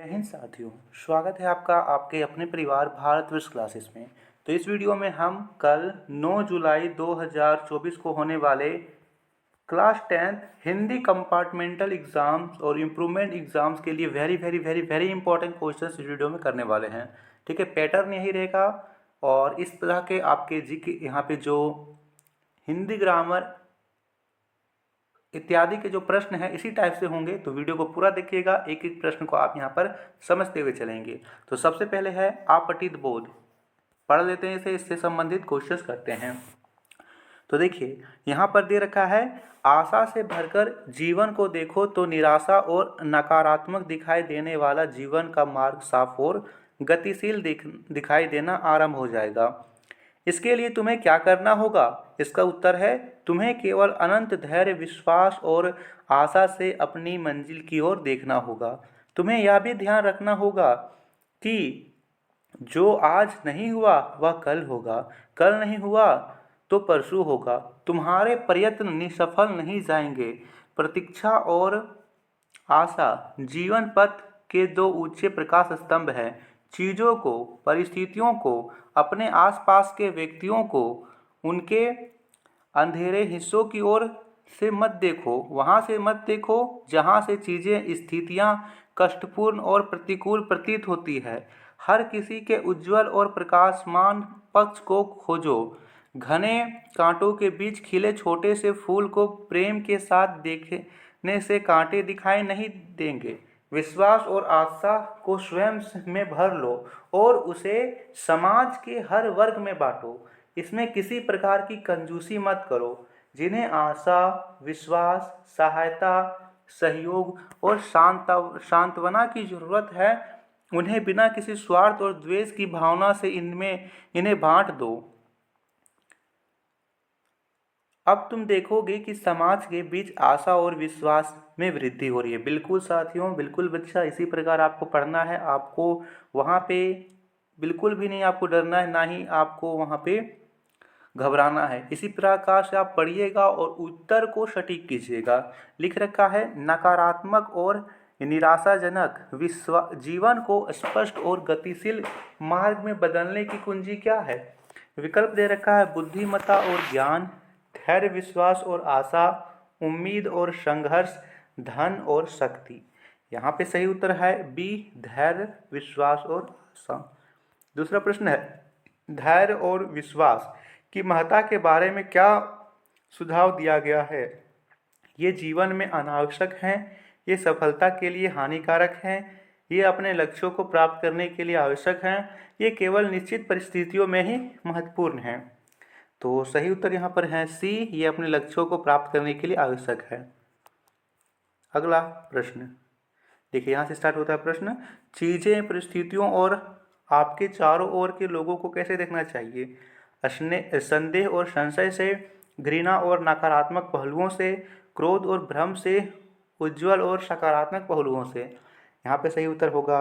जय हिंद साथियों, स्वागत है आपका आपके अपने परिवार भारत वर्ष क्लासेस में। तो इस वीडियो में हम कल 9 जुलाई 2024 को होने वाले class 10th Hindi compartmental exams और इम्प्रूवमेंट एग्जाम्स के लिए very very very very important questions इस वीडियो में करने वाले हैं। ठीक है, पैटर्न यही रहेगा और इस तरह के आपके जी के यहाँ पे जो हिंदी ग्रामर इत्यादि के जो प्रश्न हैं इसी टाइप से होंगे। तो वीडियो को पूरा देखिएगा, एक एक प्रश्न को आप यहाँ पर समझते हुए चलेंगे। तो सबसे पहले है आपतित बोध, पढ़ लेते हैं इसे, इससे संबंधित क्वेश्चंस करते हैं। तो देखिए यहाँ पर दे रखा है, आशा से भरकर जीवन को देखो तो निराशा और नकारात्मक दिखाई देने वाला जीवन का मार्ग साफ और गतिशील दिखाई देना आरंभ हो जाएगा। इसके लिए तुम्हें क्या करना होगा? इसका उत्तर है, तुम्हें केवल अनंत धैर्य, विश्वास और आशा से अपनी मंजिल की ओर देखना होगा। तुम्हें यह भी ध्यान रखना होगा कि जो आज नहीं हुआ वह कल होगा, कल नहीं हुआ तो परसों होगा। तुम्हारे प्रयत्न निष्फल नहीं जाएंगे। प्रतीक्षा और आशा जीवन पथ के दो ऊंचे प्रकाश स्तंभ हैं। चीज़ों को, परिस्थितियों को, अपने आसपास के व्यक्तियों को उनके अंधेरे हिस्सों की ओर से मत देखो, वहाँ से मत देखो जहाँ से चीज़ें, स्थितियाँ कष्टपूर्ण और प्रतिकूल प्रतीत होती है। हर किसी के उज्जवल और प्रकाशमान पक्ष को खोजो। घने कांटों के बीच खिले छोटे से फूल को प्रेम के साथ देखने से कांटे दिखाई नहीं देंगे। विश्वास और आशा को स्वयं में भर लो और उसे समाज के हर वर्ग में बांटो। इसमें किसी प्रकार की कंजूसी मत करो। जिन्हें आशा, विश्वास, सहायता, सहयोग और सांत्वना की जरूरत है, उन्हें बिना किसी स्वार्थ और द्वेष की भावना से इन्हें बांट दो। अब तुम देखोगे कि समाज के बीच आशा और विश्वास में वृद्धि हो रही है। बिल्कुल साथियों, बिल्कुल बच्चा, इसी प्रकार आपको पढ़ना है। आपको वहाँ पे बिल्कुल भी नहीं आपको डरना है, ना ही आपको वहाँ पे घबराना है। इसी प्रकार से आप पढ़िएगा और उत्तर को सटीक कीजिएगा। लिख रखा है, नकारात्मक और निराशाजनक जीवन को स्पष्ट और गतिशील मार्ग में बदलने की कुंजी क्या है? विकल्प दे रखा है, बुद्धिमत्ता और ज्ञान, धैर्य, विश्वास और आशा, उम्मीद और संघर्ष, धन और शक्ति। यहाँ पे सही उत्तर है बी, धैर्य, विश्वास और आशा। दूसरा प्रश्न है, धैर्य और विश्वास की महत्ता के बारे में क्या सुझाव दिया गया है? ये जीवन में अनावश्यक हैं, ये सफलता के लिए हानिकारक हैं, ये अपने लक्ष्यों को प्राप्त करने के लिए आवश्यक हैं, ये केवल निश्चित परिस्थितियों में ही महत्वपूर्ण हैं। तो सही उत्तर यहाँ पर है सी, ये अपने लक्ष्यों को प्राप्त करने के लिए आवश्यक है। अगला प्रश्न देखिए, यहाँ से स्टार्ट होता है प्रश्न, चीज़ें, परिस्थितियों और आपके चारों ओर के लोगों को कैसे देखना चाहिए? संदेह और संशय से, घृणा और नकारात्मक पहलुओं से, क्रोध और भ्रम से, उज्जवल और सकारात्मक पहलुओं से। यहाँ पे सही उत्तर होगा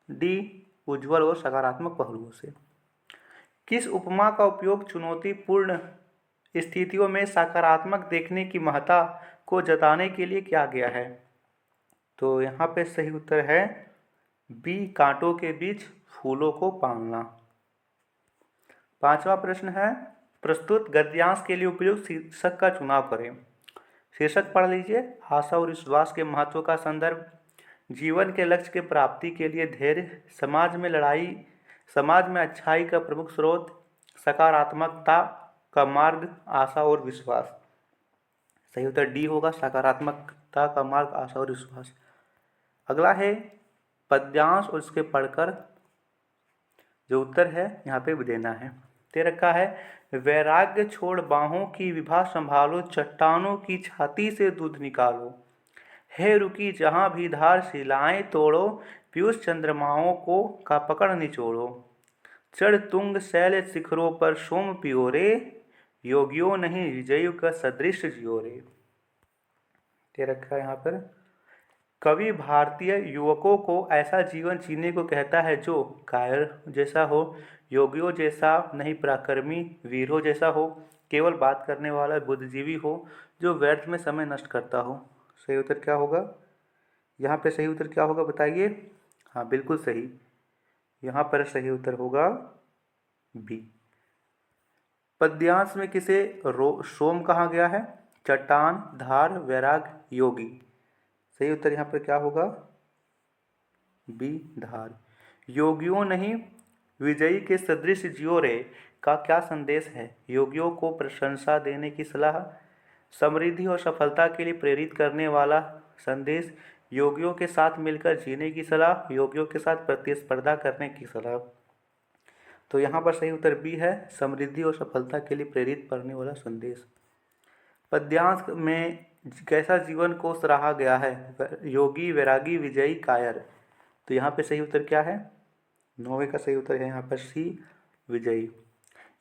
डी, उज्जवल और सकारात्मक पहलुओं से। किस उपमा का उपयोग चुनौतीपूर्ण स्थितियों में सकारात्मक देखने की महत्ता को जताने के लिए किया गया है? तो यहाँ पे सही उत्तर है बी, कांटों के बीच फूलों को पालना। पांचवा प्रश्न है, प्रस्तुत गद्यांश के लिए उपयुक्त शीर्षक का चुनाव करें। शीर्षक पढ़ लीजिए, आशा और विश्वास के महत्व का संदर्भ, जीवन के लक्ष्य के प्राप्ति के लिए धैर्य, समाज में अच्छाई का प्रमुख स्रोत, सकारात्मकता का मार्ग, आशा और विश्वास। सही उत्तर डी होगा, सकारात्मकता का मार्ग, आशा और विश्वास। अगला है पद्यांश और उसके पढ़कर जो उत्तर है यहाँ पे देना है। दे रखा है, वैराग्य छोड़ बाहों की विभा संभालो, चट्टानों की छाती से दूध निकालो, है रुकी जहाँ भी धार शिलाएं तोड़ो, पीयूष चंद्रमाओं को का पकड़ निचोड़ो, चढ़ तुंग शैल शिखरों पर सोम पियो रे, योगियों नहीं विजयी का सदृश जियो रे। दे रखा है यहाँ पर, कवि भारतीय युवकों को ऐसा जीवन जीने को कहता है जो कायर जैसा हो, योगियों जैसा नहीं, पराक्रमी वीरों जैसा हो, केवल बात करने वाला बुद्धिजीवी हो, जो व्यर्थ में समय नष्ट करता हो। सही उत्तर क्या होगा? यहाँ पे सही उत्तर क्या होगा बताइए? हाँ बिल्कुल सही, यहाँ पर सही उत्तर होगा बी। पद्यांश में किसे सोम कहा गया है? चट्टान, धार, वैराग, योगी। सही उत्तर यहाँ पर क्या होगा? बी धार। योगियों नहीं विजयी के सदृश जियो रे का क्या संदेश है? योगियों को प्रशंसा देने की सलाह, समृद्धि और सफलता के लिए प्रेरित करने वाला संदेश, योगियों के साथ मिलकर जीने की सलाह, योगियों के साथ प्रतिस्पर्धा करने की सलाह। तो यहाँ पर सही उत्तर बी है, समृद्धि और सफलता के लिए प्रेरित करने वाला संदेश। पद्यांश में कैसा जीवन को सराहा गया है? योगी, वैरागी, विजयी, कायर। तो यहाँ पे सही उत्तर क्या है? 9वें का सही उत्तर है यहाँ पर सी विजयी।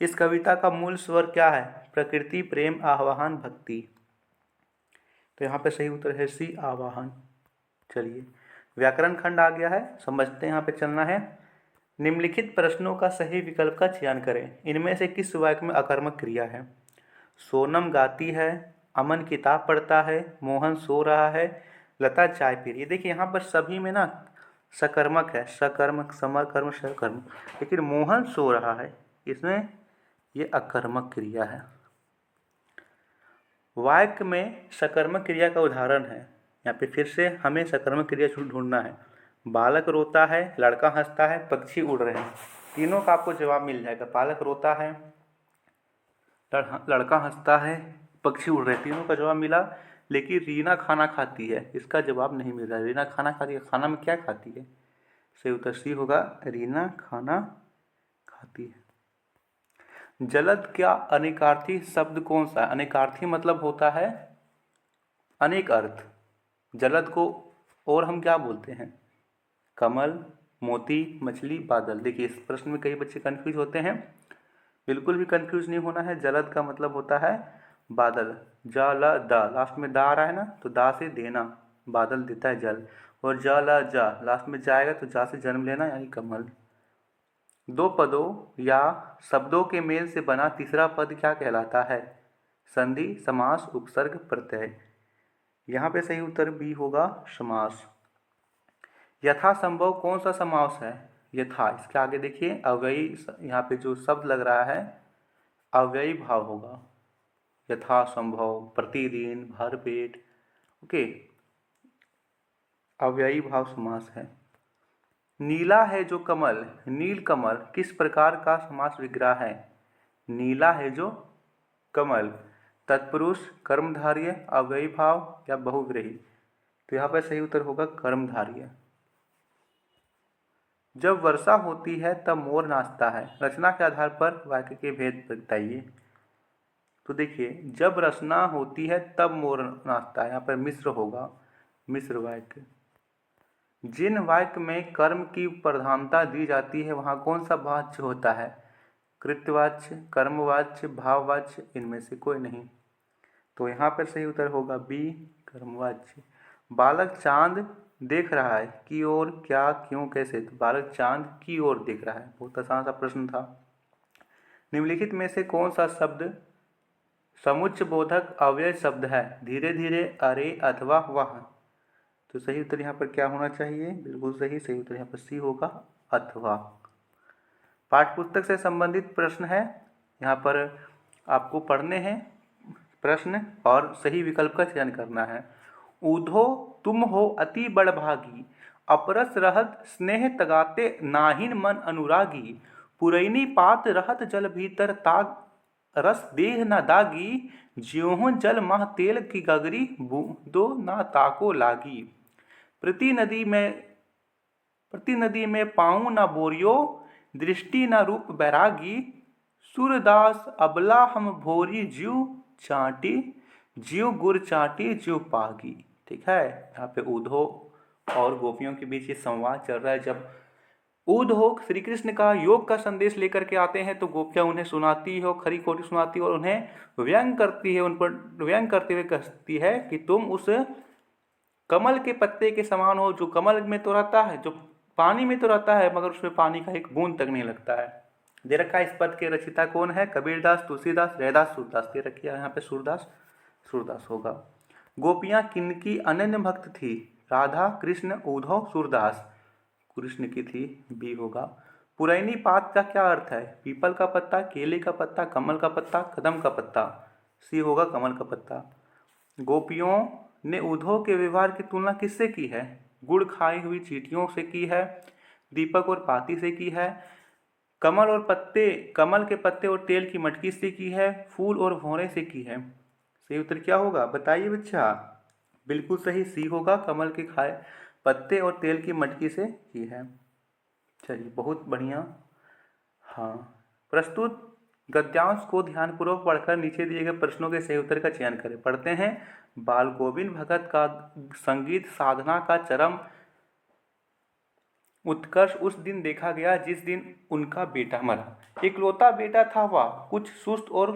इस कविता का मूल स्वर क्या है? प्रकृति, प्रेम, आवाहन, भक्ति। तो यहाँ पे सही उत्तर है सी आवाहन। चलिए व्याकरण खंड आ गया है, समझते हैं। यहाँ पे चलना है। निम्नलिखित प्रश्नों का सही विकल्प का चयन करें। इनमें से किस वाक्य में अकर्मक क्रिया है? सोनम गाती है, अमन किताब पढ़ता है, मोहन सो रहा है, लता चाय पी रही है। देखिए यहाँ पर सभी में ना सकर्मक है, सकर्मक, समकर्म, सकर्म, लेकिन मोहन सो रहा है, इसमें ये अकर्मक क्रिया है। वाक्य में सकर्मक क्रिया का उदाहरण है, यहाँ पे फिर से हमें सकर्मक क्रिया ढूंढना है। बालक रोता है, लड़का हंसता है, पक्षी उड़ रहे हैं। तीनों का आपको जवाब मिल जाएगा। बालक रोता है, लड़का हंसता है, पक्षी उड़ रहे हैं, तीनों का जवाब मिला। लेकिन रीना खाना खाती है, इसका जवाब नहीं मिल रहा है। रीना खाना खाती है, खाना में क्या खाती है? सही उत्तर सी होगा, रीना खाना खाती है। जलद क्या अनेकार्थी शब्द कौन सा है? अनेकार्थी मतलब होता है अनेक अर्थ। जलद को और हम क्या बोलते हैं? कमल, मोती, मछली, बादल। देखिए इस प्रश्न में कई बच्चे कंफ्यूज होते हैं, बिल्कुल भी कंफ्यूज नहीं होना है। जलद का मतलब होता है बादल। जल द, लास्ट में दा आ रहा है ना, तो दा से देना, बादल देता है जल। और जल जा, लास्ट में जाएगा तो जा से जन्म लेना, यानी कमल। दो पदों या शब्दों के मेल से बना तीसरा पद क्या कहलाता है? संधि, समास, उपसर्ग, प्रत्यय। यहाँ पे सही उत्तर बी होगा, समास। यथासंभव कौन सा समास है? यथा, इसके आगे देखिए अव्ययी, यहाँ पे जो शब्द लग रहा है अव्ययी भाव होगा। यथासंभव, प्रतिदिन, भरपेट, ओके, अव्ययी भाव समास है। नीला है जो कमल, नील कमल किस प्रकार का समास विग्रह है? नीला है जो कमल, तत्पुरुष, कर्मधारय, अव्ययी भाव या बहुव्रीहि। तो यहाँ पर सही उत्तर होगा कर्मधारय। जब वर्षा होती है तब मोर नाचता है, रचना के आधार पर वाक्य के भेद बताइए। तो देखिए जब रचना होती है तब मोर नाचता है, यहाँ पर मिश्र होगा, मिश्र वाक्य। जिन वाक्य में कर्म की प्रधानता दी जाती है वहाँ कौन सा वाच्य होता है? कृत्यवाच्य, कर्मवाच्य, भाववाच्य, इनमें से कोई नहीं। तो यहाँ पर सही उत्तर होगा बी कर्मवाच्य। बालक चांद देख रहा है की ओर, क्या, क्यों, कैसे? तो बालक चांद की ओर देख रहा है, बहुत आसान सा प्रश्न था। निम्नलिखित में से कौन सा शब्द समुच्चय बोधक अव्यय शब्द है? धीरे धीरे, अरे, अथवा, वह। तो सही उत्तर यहाँ पर क्या होना चाहिए? बिल्कुल सही, सही उत्तर यहाँ पर सी होगा, अथवा। पाठ्यपुस्तक से संबंधित प्रश्न है, यहाँ पर आपको पढ़ने हैं प्रश्न और सही विकल्प का चयन करना है। ऊधो तुम हो अति बड़भागी, अपरस रहत स्नेह तगाते, नाहिन मन अनुरागी, पुरैनी पात रहत जल भीतर ताग, रस देह न दागी, ज्यों जल मह तेल की गगरी, बूंदो ना ताको लागी। प्रति नदी में पाऊँ न बोरियो, दृष्टि न रूप बैरागी, सूरदास अबला हम भोरी, ज्यू चाटी, ज्यू गुर चाटी, ज्यू पागी। ठीक है, यहाँ पे उद्धव और गोपियों के बीच ये संवाद चल रहा है। जब उद्धव श्री कृष्ण का योग का संदेश लेकर के आते हैं तो गोपियाँ उन्हें सुनाती है, खरी खोटी सुनाती है और उन्हें व्यंग करती है, उन पर व्यंग करते हुए कहती है कि तुम उस कमल के पत्ते के समान हो जो कमल में तो रहता है, जो पानी में तो रहता है, मगर उसमें पानी का एक बूंद तक नहीं लगता है। दे रखा है इस पद के रचिता कौन है? कबीरदास, तुलसीदास, रैदास, सूरदास। दे रखी है यहाँ पे सूरदास, सूरदास होगा। गोपियाँ किनकी अनन्य भक्त थी? राधा, कृष्ण, उद्धव, सूरदास। कृष्ण की थी, बी होगा। पुरैनी पात का क्या अर्थ है? पीपल का पत्ता, केले का पत्ता, कमल का पत्ता, कदम का पत्ता, सी होगा कमल का पत्ता। गोपियों ने उद्धव के व्यवहार की तुलना किससे की है? गुड़ खाई हुई चींटियों से की है, दीपक और पाती से की है, कमल के पत्ते और तेल की मटकी से की है, फूल और भौरे से की है। सही उत्तर क्या होगा बताइए बच्चा। बिल्कुल सही, सी होगा, कमल के खाए पत्ते और तेल की मटकी से की है। चलिए बहुत बढ़िया। हाँ, प्रस्तुत गद्यांश को ध्यानपूर्वक पढ़कर नीचे दिए गए प्रश्नों के सही उत्तर का चयन करें। पढ़ते हैं। बाल गोविंद भगत का संगीत साधना का चरम उत्कर्ष उस दिन देखा गया जिस दिन उनका बेटा मरा। इकलौता बेटा था वह, कुछ सुस्त और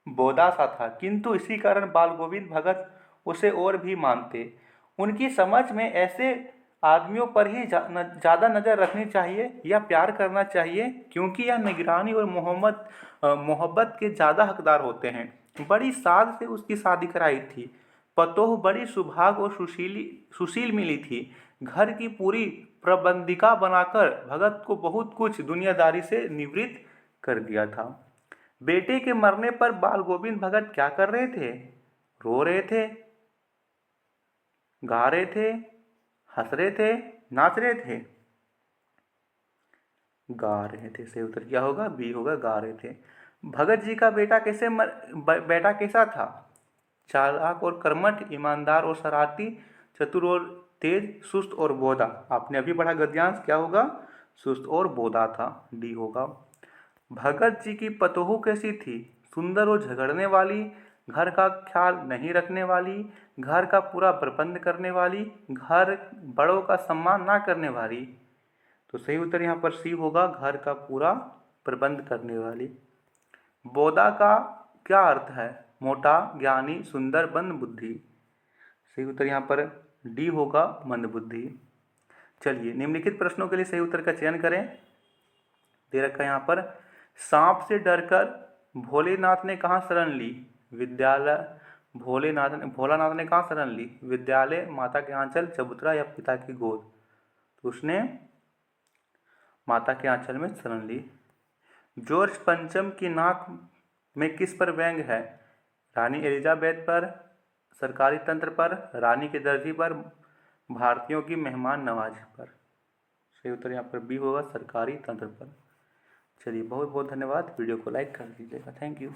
बोदा सा था, किंतु इसी कारण बाल गोविंद भगत उसे और भी मानते। उनकी समझ में ऐसे आदमियों पर ही ज़्यादा नज़र रखनी चाहिए या प्यार करना चाहिए, क्योंकि यह निगरानी और मोहब्बत के ज़्यादा हकदार होते हैं। बड़ी साध से उसकी शादी कराई थी। पतोह बड़ी सुभाग और सुशील मिली थी। घर की पूरी प्रबंधिका बनाकर भगत को बहुत कुछ दुनियादारी से निवृत्त कर दिया था। बेटे के मरने पर बाल गोविंद भगत क्या कर रहे थे? रो रहे थे, गा रहे थे, हंस रहे थे, नाच रहे थे? गा रहे थे। सही उत्तर क्या होगा? बी होगा, गा रहे थे। भगत जी का बेटा बेटा कैसा था? चालाक और कर्मठ, ईमानदार और शरारती, चतुर और तेज, सुस्त और बोधा। आपने अभी पढ़ा गद्यांश, क्या होगा? सुस्त और बोधा था, डी होगा। भगत जी की पतोहू कैसी थी? सुंदर और झगड़ने वाली, घर का ख्याल नहीं रखने वाली, घर का पूरा प्रबंध करने वाली, घर बड़ों का सम्मान ना करने वाली। तो सही उत्तर यहाँ पर सी होगा, घर का पूरा प्रबंध करने वाली। बोधा का क्या अर्थ है? मोटा, ज्ञानी, सुंदर, मंद बुद्धि। सही उत्तर यहाँ पर डी होगा, मंद बुद्धि। चलिए निम्नलिखित प्रश्नों के लिए सही उत्तर का चयन करें। दे रखा है यहाँ पर, सांप से डरकर भोलेनाथ ने कहाँ शरण ली? विद्यालय। भोलानाथ ने कहाँ शरण ली? विद्यालय, माता के आंचल, चबूतरा या पिता की गोद? तो उसने माता के आंचल में शरण ली। जॉर्ज पंचम की नाक में किस पर व्यंग है? रानी एलिजाबेथ पर, सरकारी तंत्र पर, रानी के दर्जी पर, भारतीयों की मेहमान नवाजी पर। सही उत्तर यहाँ पर बी होगा, सरकारी तंत्र पर। चलिए बहुत बहुत धन्यवाद, वीडियो को लाइक कर दीजिएगा। Thank you.